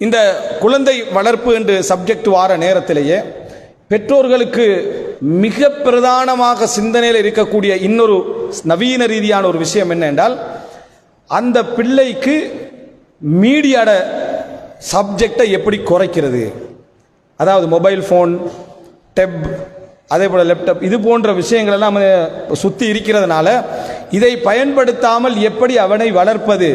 இந்த குழந்தை வளர்ப்பு என்று சப்ஜெக்ட் வார நேரத்திலேயே பெற்றோர்களுக்கு மிக பிரதானமாக சிந்தனையில் இருக்கக்கூடிய இன்னொரு நவீன ரீதியான ஒரு விஷயம் என்ன என்றால், அந்த பிள்ளைக்கு மீடியாட சப்ஜெக்டை எப்படி குறைக்கிறது. அதாவது மொபைல் ஃபோன், டெப், அதே போல் லேப்டாப், இது போன்ற விஷயங்கள் எல்லாம் சுற்றி இருக்கிறதுனால இதை பயன்படுத்தாமல் எப்படி அவனை வளர்ப்பது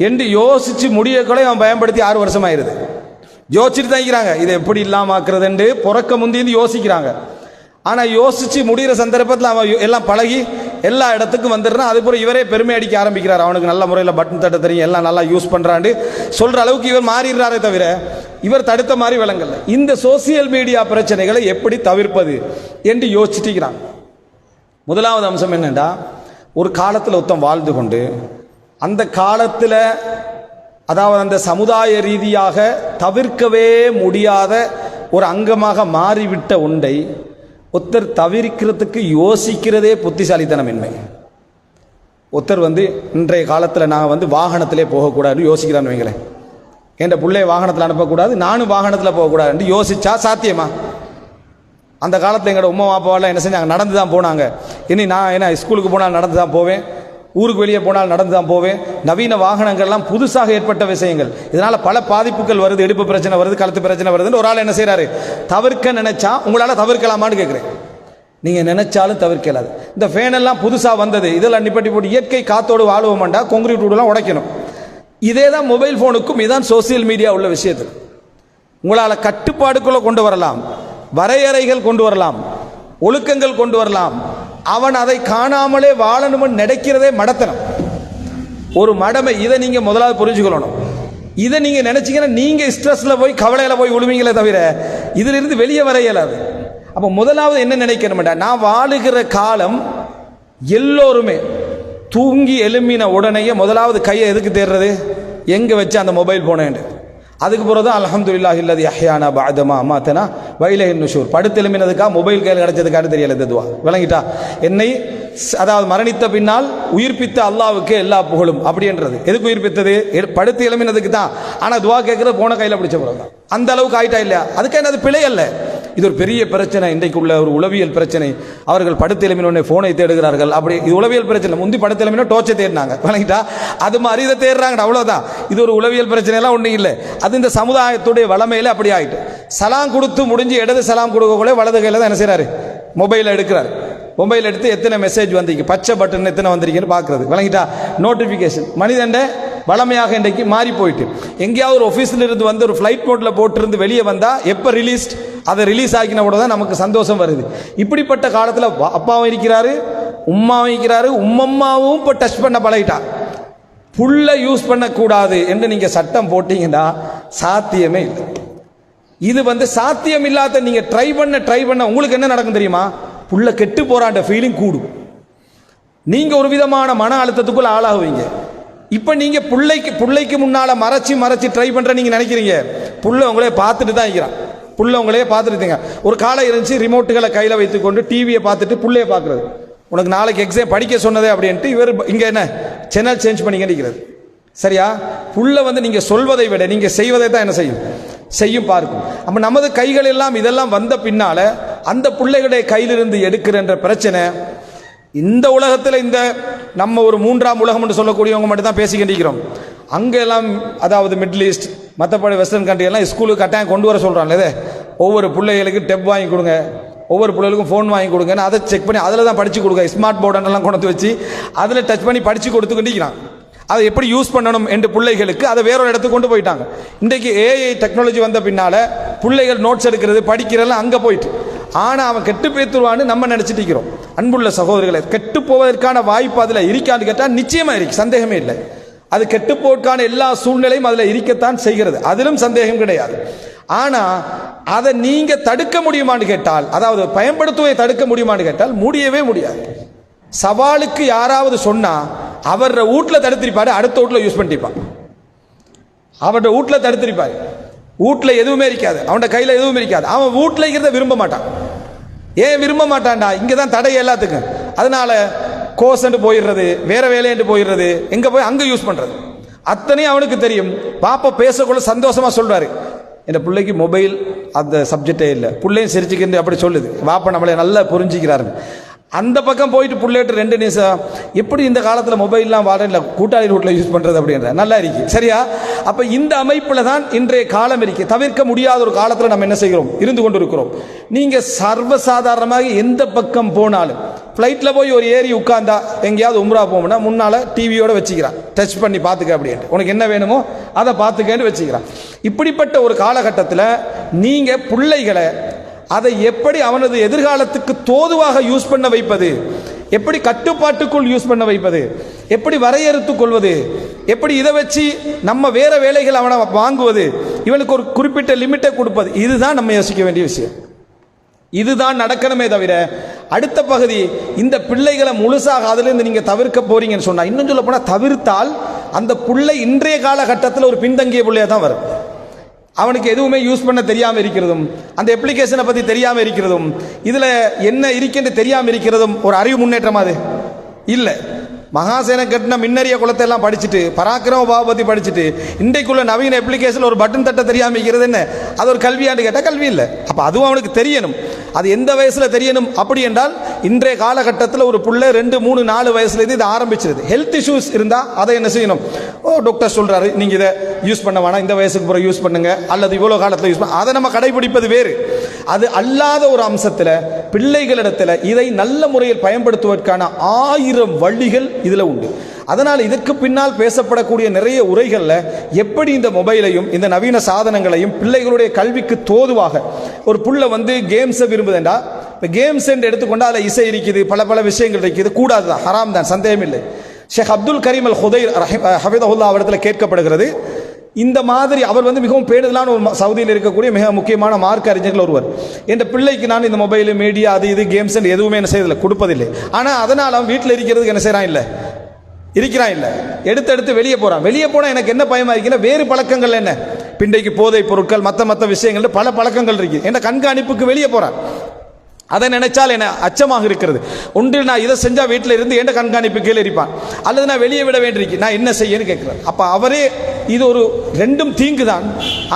என்று யோசித்து முடியக்கூட அவன் பயன்படுத்தி 6 வருஷம் ஆயிடுது. யோசிச்சுட்டு தான் இருக்கிறாங்க இதை எப்படி இல்லாமல் ஆக்குறது என்று பிறக்க முந்தி யோசிக்கிறாங்க. ஆனால் யோசித்து முடிகிற சந்தர்ப்பத்தில் அவன் எல்லாம் பழகி எல்லா இடத்துக்கும் வந்துடுறான். அதுபோல் இவரே பெருமை அடிக்க ஆரம்பிக்கிறார். அவனுக்கு நல்ல முறையில் பட்டன் தட்ட தெரியும், எல்லாம் நல்லா யூஸ் பண்ணுறான்னு சொல்கிற அளவுக்கு இவர் மாறிடுறாரே தவிர இவர் தடுத்த மாதிரி விளங்கல. இந்த சோசியல் மீடியா பிரச்சனைகளை எப்படி தவிர்ப்பது என்று யோசிச்சுட்டுக்கிறாங்க. முதலாவது அம்சம் என்னென்னா, ஒரு காலத்தில் ஒருத்தன் வாழ்ந்து கொண்டு அந்த காலத்தில், அதாவது அந்த சமுதாய ரீதியாக தவிர்க்கவே முடியாத ஒரு அங்கமாக மாறிவிட்ட ஒன்றை ஒருத்தர் தவிர்க்கிறதுக்கு யோசிக்கிறதே புத்திசாலித்தனம் இன்மை. ஒருத்தர் இன்றைய காலத்தில் நான் வாகனத்திலே போகக்கூடாதுன்னு யோசிக்கிறான்னு வைங்களேன். என் பிள்ளைய வாகனத்தில் அனுப்பக்கூடாது, நானும் வாகனத்தில் போகக்கூடாதுன்னு யோசிச்சா சாத்தியமா? அந்த காலத்தில் எங்களோட உமா அப்பாவெல்லாம் என்ன செஞ்சாங்க, நடந்து தான் போனாங்க. இனி நான் என்ன ஸ்கூலுக்கு போனால் நடந்து தான் போவேன், ஊருக்கு வெளியே போனால் நடந்து தான் போவேன். நவீன வாகனங்கள்லாம் புதுசாக ஏற்பட்ட விஷயங்கள். இதனால் பல பாதிப்புகள் வருது, இடுப்பு பிரச்சனை வருது, கழுத்து பிரச்சனை வருதுன்னு ஒரு ஆள் என்ன செய்கிறாரு, தவிர்க்க நினைச்சா உங்களால் தவிர்க்கலாமான்னு கேட்குறேன். நீங்கள் நினைச்சாலும் தவிர்க்கலாது. இந்த ஃபேனெல்லாம் புதுசாக வந்தது, இதெல்லாம் நிப்பட்டி போட்டு இயற்கை காத்தோடு வாழுவோம்டா, கான்கிரீட் வீடுலாம் உடைக்கணும். இதே தான் மொபைல் ஃபோனுக்கும் இதான் சோசியல் மீடியா உள்ள விஷயத்தில். உங்களால் கட்டுப்பாடுக்குள்ளே கொண்டு வரலாம், வரையறைகள் கொண்டு வரலாம், ஒழுக்கங்கள் கொண்டு வரலாம். அவன் அதை காணாமலே வாழணும்னு நினைக்கிறதே மடத்தனம், ஒரு மடமை. இதை நீங்கள் முதலாவது புரிஞ்சுக்கொள்ளணும். இதை நீங்கள் நினைச்சீங்கன்னா நீங்கள் ஸ்ட்ரெஸ்ல போய் கவலையில் போய் விழுவீங்களே தவிர இதிலிருந்து வெளியே வர இயலாது. அப்போ முதலாவது என்ன நினைக்கணும்டா, நான் வாழுகிற காலம் எல்லோருமே தூங்கி எழும்பின உடனேயே முதலாவது கையை எதுக்கு தேடுறது, எங்கே வச்சு அந்த மொபைல் போனேன். அதுக்கு பிறகு தான் அல்ஹம்துலில்லாஹி அல்லதி அஹ்யானா பஅதமா அமாதனா வ இலைஹின் நுஷூர். படுத்து எழும்பினதுக்கா மொபைல் கையில் கிடைச்சதுக்காக தெரியல இந்த துவா, விளங்கிட்டா? என்னை அதாவது மரணித்த பின்னால் உயிர்ப்பித்த அல்லாவுக்கு எல்லா புகழும் அப்படின்றது. எதுக்கு உயிர்ப்பித்தது? படுத்து எழும்பினதுக்கு தான். ஆனால் துவா கேட்கறது போன கையில் பிடிச்ச பிறகு தான். அந்த அளவுக்கு ஆயிட்டா இல்லையா? அதுக்கு என்ன, அது பிழை அல்ல. இது ஒரு பெரிய பிரச்சனை, இன்றைக்கு உள்ள ஒரு உளவியல் பிரச்சனை. அவர்கள் படுத்து எழுப்பினோடனே ஃபோனை தேடுகிறார்கள். அப்படி இது உளவியல் பிரச்சனை. முந்தி படுத்து எழுப்பினா டோர்ச்சை தேடினாங்க, விளங்கிட்டா? அது மாதிரி இதை தேடுறாங்க, அவ்வளோதான். இது ஒரு உளவியல் பிரச்சனைலாம் ஒன்றும் இல்லை. அது இந்த சமுதாயத்துடைய வளமையில் அப்படி ஆகிட்டு. சலாம் கொடுத்து முடிஞ்சு இடது சலாம் கொடுக்கக்குள்ளே வலது கையில் தான் என்ன செய்கிறாரு, மொபைலை எடுக்கிறார். மொபைல் எடுத்து எத்தனை மெசேஜ் வந்திருக்கு, பச்சை பட்டன் எத்தனை வந்திருக்குன்னு பார்க்குறது, விளங்கிட்டா? நோட்டிஃபிகேஷன். மனிதண்ட வளமையாக இன்றைக்கு மாறி போயிட்டு, எங்கேயாவது ஒரு ஆஃபீஸில் இருந்து ஒரு ஃப்ளைட் மோட்டில் போட்டிருந்து வெளியே வந்தால் எப்போ ரிலீஸ்ட், அதை ரிலீஸ் ஆகின கூட தான் நமக்கு சந்தோஷம் வருது. இப்படிப்பட்ட காலத்தில் அப்பாவும் இருக்கிறாரு, உம்மாவும் இருக்கிறாரு, உம்மம்மாவும் இப்போ டச் பண்ண பழகிட்டா. புல்ல யூஸ் பண்ணக்கூடாது என்று நீங்கள் சட்டம் போட்டீங்கன்னா சாத்தியமே இல்லை. இது சாத்தியம் இல்லாத நீங்கள் ட்ரை பண்ண உங்களுக்கு என்ன நடக்கும் தெரியுமா? புள்ள கெட்டு போறான்ற ஃபீலிங் கூடும். நீங்க ஒரு விதமான மன அழுத்தத்துக்குள்ள ஆளாகுவீங்க. இப்ப நீங்க புள்ளைக்கு முன்னால மறைச்சு ட்ரை பண்ற நீங்க நினைக்கிறீங்க, புள்ள உங்களே பார்த்துட்டு தான் இருக்கிறான். புள்ள உங்களே பார்த்துட்டு ஒரு காலம் இருந்துச்சு, ரிமோட்டுகளை கையில வைத்துக்கொண்டு டிவியை பார்த்துட்டு புள்ளைய பார்க்கறது. உனக்கு நாளைக்கு எக்ஸாம் படிக்க சொன்னதே அப்படின்ட்டு இவர் இங்க என்ன சேனல் சேஞ்ச் பண்ணி நிற்கிறது. சரியா? புள்ள நீங்க சொல்வதை விட நீங்க செய்வதை தான் என்ன செய்யும் பார்க்கும். அப்ப நமது கைகள் எல்லாம் இதெல்லாம் வந்த பின்னால அந்த பிள்ளைகளுடைய கையிலிருந்து எடுக்கிற பிரச்சனை இந்த உலகத்தில், இந்த நம்ம ஒரு 3ஆம் உலகம் என்று சொல்லக்கூடியவங்க மட்டும் தான் பேசிக்கிட்டு அங்கெல்லாம், அதாவது மிடில் ஈஸ்ட், மற்றபடி வெஸ்டர்ன் கண்ட்ரி எல்லாம் ஸ்கூலுக்கு கட்டாயம் கொண்டு வர சொல்றாங்க. ஒவ்வொரு பிள்ளைகளுக்கு டெப் வாங்கி கொடுங்க, ஒவ்வொரு பிள்ளைகளுக்கும் ஃபோன் வாங்கி கொடுங்கன்னு அதை செக் பண்ணி அதில் தான் படிச்சு கொடுங்க. ஸ்மார்ட் போர்டெல்லாம் கொண்டு வச்சு அதில் டச் பண்ணி படிச்சு கொடுத்துக்கிட்டிருக்கிறான். அதை எப்படி யூஸ் பண்ணணும் என்று பிள்ளைகளுக்கு அதை வேறொரு இடத்துக்கு கொண்டு போயிட்டாங்க. இன்றைக்கு ஏஐ டெக்னாலஜி வந்த பின்னால பிள்ளைகள் நோட்ஸ் எடுக்கிறது படிக்கிறதெல்லாம் அங்கே போயிட்டு, ஆனால் அவன் கெட்டு பேத்துருவான்னு நம்ம நினைச்சிட்டு இருக்கிறோம். அன்புள்ள சகோதரர்களை, கெட்டு போவதற்கான வாய்ப்பு அதில் இருக்கான்னு கேட்டால் நிச்சயமா இருக்கு, சந்தேகமே இல்லை. அது கெட்டு போவதற்கான எல்லா சூழ்நிலையும் அதில் இருக்கத்தான் செய்கிறது, அதிலும் சந்தேகம் கிடையாது. ஆனா அதை நீங்க தடுக்க முடியுமான்னு கேட்டால், அதாவது பயன்படுத்துவதை தடுக்க முடியுமான்னு கேட்டால் முடியவே முடியாது. சவாலுக்கு யாராவது சொன்னா அவர வீட்டுல தடுத்திருப்பாரு, அடுத்த வீட்டுல யூஸ் பண்ணிருப்பான். அவரோட வீட்டுல தடுத்திருப்பாரு, வீட்டுல எதுவுமே இருக்காது, அவன் கையில எதுவுமே இருக்காது. அவன் வீட்டுல இருக்கிறத விரும்ப மாட்டான். ஏன் விரும்ப மாட்டான்டா? இங்கதான் தடை எல்லாத்துக்கும். அதனால கோர்ஸ் போயிடுறது, வேற வேலையென்று போயிடுறது, எங்க போய் அங்க யூஸ் பண்றது. அத்தனை அவனுக்கு தெரியும். பாப்பா பேசக்குள்ள சந்தோஷமா சொல்றாரு, என் பிள்ளைக்கு மொபைல் அந்த சப்ஜெக்டே இல்லை, பிள்ளையும் சிரிச்சுக்கிட்டு அப்படி சொல்லுது, வாப்பா நம்மளை நல்லா புரிஞ்சுக்கிறாரு. அந்த பக்கம் போயிட்டு பிள்ளைட்டு 2 நிமிஷம் எப்படி இந்த காலத்தில் மொபைல்லாம் வாடல கூட்டாளி ரூட்டில் யூஸ் பண்ணுறது அப்படின்ற நல்லா இருக்கு. சரியா? அப்போ இந்த அமைப்பில் தான் இன்றைய காலம் இருக்கு. தவிர்க்க முடியாத ஒரு காலத்தில் நம்ம என்ன செய்கிறோம், இருந்து கொண்டு இருக்கிறோம். நீங்கள் சர்வசாதாரணமாக எந்த பக்கம் போனாலும், ஃப்ளைட்டில் போய் ஒரு ஏறி உட்கார்ந்தா எங்கேயாவது உம்ரா போகணும்னா முன்னால் டிவியோட வச்சுக்கிறான், டச் பண்ணி பார்த்துக்க அப்படின்ட்டு, உனக்கு என்ன வேணுமோ அதை பார்த்துக்கன்னு வச்சுக்கிறான். இப்படிப்பட்ட ஒரு காலகட்டத்தில் நீங்கள் பிள்ளைகளை அதை எப்படி அவனது எதிர்காலத்துக்கு தோதுவாக யூஸ் பண்ண வைப்பது, எப்படி கட்டுப்பாட்டுக்குள் யூஸ் பண்ண வைப்பது, எப்படி வரையறுத்துக் கொள்வது, எப்படி இதை வச்சு நம்ம வேற வேலைகள் அவனை வாங்குவது, இவனுக்கு ஒரு குறிப்பிட்ட லிமிட்டை கொடுப்பது, இதுதான் நம்ம யோசிக்க வேண்டிய விஷயம். இதுதான் நடக்கணுமே தவிர அடுத்த பகுதி இந்த பிள்ளைகளை முழுசாக அதிலிருந்து நீங்க தவிர்க்க போறீங்கன்னு சொன்னா, இன்னும் சொல்ல போனா தவிர்த்தால் அந்த பிள்ளை இன்றைய காலகட்டத்தில் ஒரு பின்தங்கிய பிள்ளையா தான் வரும். அவனுக்கு எதுவுமே யூஸ் பண்ண தெரியாமல் இருக்கிறதும், அந்த அப்ளிகேஷனை பற்றி தெரியாமல் இருக்கிறதும், இதில் என்ன இருக்குன்னு தெரியாமல் இருக்கிறதும் ஒரு அறிவு முன்னேற்றம் அது இல்லை. மகாசேன கட்டின மின்னறிய குலத்தை எல்லாம் படிச்சுட்டு, பராக்கிரம பாவபதி படிச்சுட்டு, இன்றைக்குள்ள நவீன அப்ளிகேஷன் ஒரு பட்டன் தட்ட தெரியாமல் இருக்கிறது என்ன, அது ஒரு கல்வியாண்டு கேட்டால் கல்வி இல்லை. அப்போ அதுவும் அவனுக்கு தெரியணும். அது எந்த வயசுல தெரியணும் அப்படி என்றால், இன்றைய காலகட்டத்தில் ஒரு புள்ள 2, 3, 4 வயசுலேருந்து இது ஆரம்பிச்சிருது. ஹெல்த் இஷ்யூஸ் இருந்தால் அதை என்ன செய்யணும், டாக்டர் சொல்றாரு நீங்க இதை யூஸ் பண்ண வேணாம், இந்த வயசுக்கு பிறகு யூஸ் பண்ணுங்க, அல்லது இவ்வளோ காலத்தில் யூஸ் பண்ண, அதை நம்ம கடைபிடிப்பது வேறு. அது அல்லாத ஒரு அம்சத்தில் பிள்ளைகளிடத்தில் இதை நல்ல முறையில் பயன்படுத்துவதற்கான 1000 வழிகள் இதில் உண்டு. அதனால் இதற்கு பின்னால் பேசப்படக்கூடிய நிறைய உரைகளில் எப்படி இந்த மொபைலையும் இந்த நவீன சாதனங்களையும் பிள்ளைகளுடைய கல்விக்கு தோதுவாக, ஒரு புள்ள வந்து கேம்ஸை விரும்புதுண்டா, இப்போ கேம்ஸ் என்று எடுத்துக்கொண்டா அதில் இசை இருக்குது, பல விஷயங்கள் இருக்குது, கூடாது தான், ஹராம் தான், சந்தேகம் இல்லை. ஷேக் அப்துல் கரீம் அல் ஹுதைர் ஹஃபிதஹுல்லாஹ் அவரிடத்தில் கேட்கப்படுகிறது, இந்த மாதிரி அவர் வந்து மிகவும் பேணுதலான ஒரு சவுதியில் இருக்கக்கூடிய மிக முக்கியமான மார்க் அறிஞர்கள் ஒருவர், என் பிள்ளைக்கு நான் இந்த மொபைல் மீடியா அது இது கேம்ஸ் எதுவுமே என்ன செய்யறதில்லை, கொடுப்பதில்லை. ஆனால் அதனால் அவன் வீட்டில் இருக்கிறதுக்கு என்ன செய்யறான் இல்லை, இருக்கிறான் இல்லை, எடுத்து வெளியே போறான். வெளியே போனால் எனக்கு என்ன பயமா இருக்குன்னா, வேறு பழக்கங்கள் என்ன, பிண்டைக்கு போதைப் பொருட்கள், மற்ற விஷயங்கள், பல பழக்கங்கள் இருக்கு. என்ன கண்காணிப்புக்கு வெளியே போறான். அதை நினைச்சால் என்ன அச்சமாக இருக்கிறது. ஒன்றில் நான் இதை செஞ்சா வீட்டில் இருந்து எந்த கண்காணிப்பு கீழே இருப்பான், அல்லது நான் வெளியே விட வேண்டியிருக்கு, நான் என்ன செய்யன்னு கேட்கிறார். அப்ப அவரே இது ஒரு 2ம் தீங்கு தான்,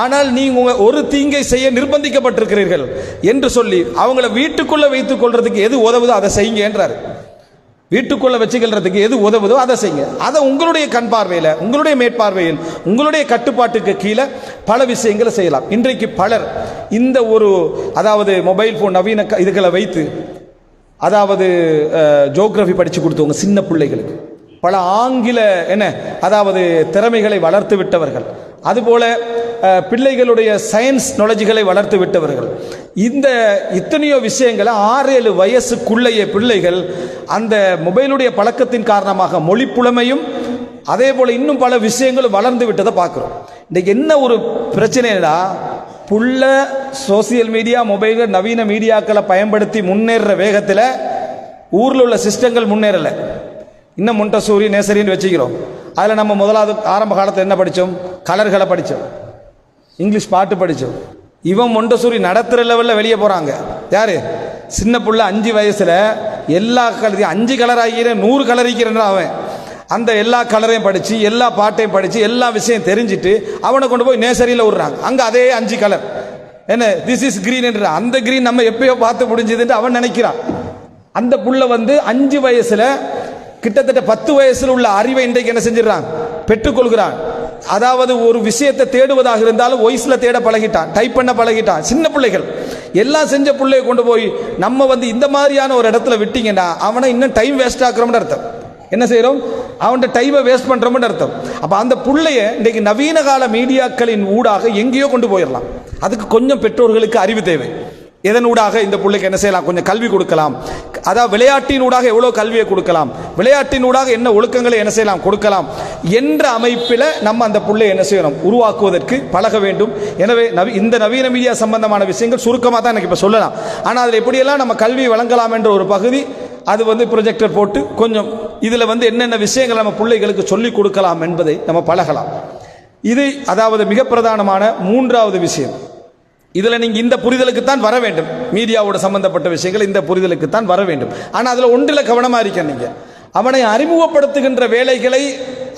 ஆனால் நீங்க ஒரு தீங்கை செய்ய நிர்பந்திக்கப்பட்டிருக்கிறீர்கள் என்று சொல்லி அவங்கள வீட்டுக்குள்ள வைத்துக் கொள்றதுக்கு எது உதவுதோ அதை செய்யுங்க என்றார். வீட்டுக்குள்ள வச்சுக்கிறதுக்கு எது உதவுதோ அதை செய்யுங்க. அதை உங்களுடைய கண் பார்வையில், உங்களுடைய மேற்பார்வையில், உங்களுடைய கட்டுப்பாட்டுக்கு கீழே பல விஷயங்களை செய்யலாம். இன்றைக்கு பலர் இந்த ஒரு அதாவது மொபைல் போன் நவீன இதுகளை வைத்து, அதாவது ஜியோகிராஃபி படித்து கொடுத்தவங்க சின்ன பிள்ளைகளுக்கு, பல ஆங்கில அதாவது திறமைகளை வளர்த்து விட்டவர்கள், அதுபோல பிள்ளைகளுடைய சயின்ஸ் நாலேஜ்களை வளர்த்து விட்டவர்கள், இந்த இத்தனையோ விஷயங்களை 6-7 வயசுக்குள்ளேயே பிள்ளைகள் அந்த மொபைலுடைய பழக்கத்தின் காரணமாக மொழி புலமையும் அதே போல இன்னும் பல விஷயங்களும் வளர்ந்து விட்டதை பார்க்கிறோம். இன்னைக்கு என்ன ஒரு பிரச்சனைனா, புள்ள சோசியல் மீடியா மொபைல் நவீன மீடியாக்களை பயன்படுத்தி முன்னேற வேகத்தில் ஊரில் உள்ள சிஸ்டங்கள் முன்னேறலை. இன்னும் மொண்டசூரி நேசரின்னு வச்சுக்கிறோம். அதில் நம்ம முதலாவது ஆரம்ப காலத்தில் என்ன படித்தோம், கலர்களை படித்தோம், இங்கிலீஷ் பாட்டு படித்தோம். இவன் மொண்டசூரி நடத்துகிற லெவலில் வெளியே போகிறாங்க. யார்? சின்ன புள்ள 5 வயசில் எல்லா கலரையும் 5 கலர் ஆகிற 100 கலர் ஆகிக்கிறேன். அவன் அந்த எல்லா கலரையும் படித்து எல்லா பாட்டையும் படித்து எல்லா விஷயம் தெரிஞ்சுட்டு அவனை கொண்டு போய் நேசரியில் விடுறாங்க. அங்கே அதே 5 கலர் திஸ் இஸ் கிரீன் என்ற அந்த கிரீன் நம்ம எப்பயோ பார்த்து முடிஞ்சதுன்னு அவன் நினைக்கிறான். அந்த புள்ள வந்து 5 வயசுல கிட்டத்தட்ட 10 வயசுல உள்ள அறிவை இன்றைக்கு என்ன செஞ்சிடறான், பெற்றுக்கொள்கிறான். அதாவது ஒரு விஷயத்தை தேடுவதாக இருந்தாலும் வயசுல தேட பழகிட்டான், டைப் பண்ண பழகிட்டான். சின்ன பிள்ளைகள் எல்லாம் செஞ்ச பிள்ளைய கொண்டு போய் நம்ம வந்து இந்த மாதிரியான ஒரு இடத்துல விட்டீங்கன்னா அவனை இன்னும் டைம் வேஸ்ட் ஆக்குறோம்னு அர்த்தம். என்ன செய்யறோம், அவன் டைமை வேஸ்ட் பண்றோம்னு அர்த்தம். அப்ப அந்த புள்ளைய இன்றைக்கு நவீன கால மீடியாக்களின் ஊடாக எங்கேயோ கொண்டு போயிடலாம். அதுக்கு கொஞ்சம் பெற்றோர்களுக்கு அறிவு தேவை. இதனூடாக இந்த பிள்ளைக்கு என்ன செய்யலாம், கொஞ்சம் கல்வி கொடுக்கலாம். அதாவது விளையாட்டினூடாக எவ்வளவு கல்வியை கொடுக்கலாம், விளையாட்டினூடாக என்ன ஒழுக்கங்களை என்ன செய்யலாம் கொடுக்கலாம் என்ற அமைப்பில் நம்ம அந்த பிள்ளை என்ன செய்யணும், உருவாக்குவதற்கு பழக வேண்டும். எனவே இந்த நவீன மீடியா சம்பந்தமான விஷயங்கள் சுருக்கமாக தான் எனக்கு இப்போ சொல்லலாம். ஆனால் அதில் எப்படியெல்லாம் நம்ம கல்வி வழங்கலாம் என்ற ஒரு பகுதி, அது வந்து ப்ரொஜெக்டர் போட்டு கொஞ்சம் இதில் வந்து என்னென்ன விஷயங்கள் நம்ம பிள்ளைகளுக்கு சொல்லிக் கொடுக்கலாம் என்பதை நம்ம பழகலாம். இது அதாவது மிக பிரதானமான 3வது விஷயம். இதில் நீங்கள் இந்த புரிதலுக்கு தான் வர வேண்டும். மீடியாவோட சம்பந்தப்பட்ட விஷயங்கள் இந்த புரிதலுக்கு தான் வர வேண்டும். ஆனால் அதில் ஒன்றில் கவனமாக இருக்க, நீங்கள் அவனை அறிமுகப்படுத்துகின்ற வேலைகளை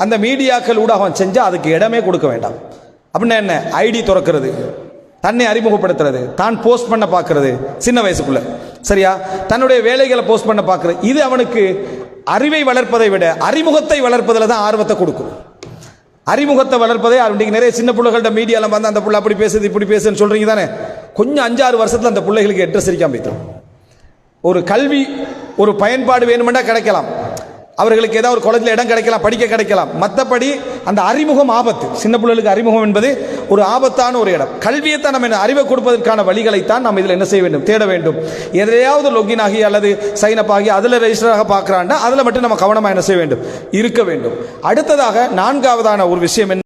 அந்த மீடியாக்கள் ஊடாக அவன் செஞ்சா அதுக்கு இடமே கொடுக்க வேண்டாம். அப்படின்னா என்ன? ஐடி திறக்கிறது, தன்னை அறிமுகப்படுத்துறது, தான் போஸ்ட் பண்ண பார்க்கறது சின்ன வயசுக்குள்ள, சரியா, தன்னுடைய வேலைகளை போஸ்ட் பண்ண பார்க்கறது, இது அவனுக்கு அறிவை வளர்ப்பதை விட அறிமுகத்தை வளர்ப்பதில் தான் ஆர்வத்தை கொடுக்கும். அறிமுகத்தை வளர்ப்பதே இன்றைக்கு நிறைய சின்ன பிள்ளைகள்ட்ட மீடியாவில் வந்து அந்த பிள்ளை அப்படி பேசுது இப்படி பேசுன்னு சொல்றீங்க தானே, கொஞ்சம் 5-6 வருஷத்துல அந்த பிள்ளைகளுக்கு அட்ரஸ் இருக்காம போய்த்தோம். ஒரு கல்வி ஒரு பயன்பாடு வேணுமெண்டா கிடைக்கலாம், அவர்களுக்கு ஏதாவது ஒரு காலேஜில் இடம் கிடைக்கலாம், படிக்க கிடைக்கலாம். மற்றபடி அந்த அறிமுகம் ஆபத்து. சின்ன பிள்ளைகளுக்கு அறிமுகம் என்பது ஒரு ஆபத்தான ஒரு இடம். கல்வியைத்தான் நம்ம அறிவை கொடுப்பதற்கான வழிகளைத்தான் நம்ம இதில் என்ன செய்ய வேண்டும்? தேட வேண்டும். எதையாவது லொகின் ஆகி அல்லது சைன் அப் ஆகி அதில் ரெஜிஸ்டராக பார்க்குறாண்டா அதில் மட்டும் நம்ம கவனமாக என்ன செய்ய வேண்டும்? இருக்க வேண்டும். அடுத்ததாக 4வதான ஒரு விஷயம் என்ன?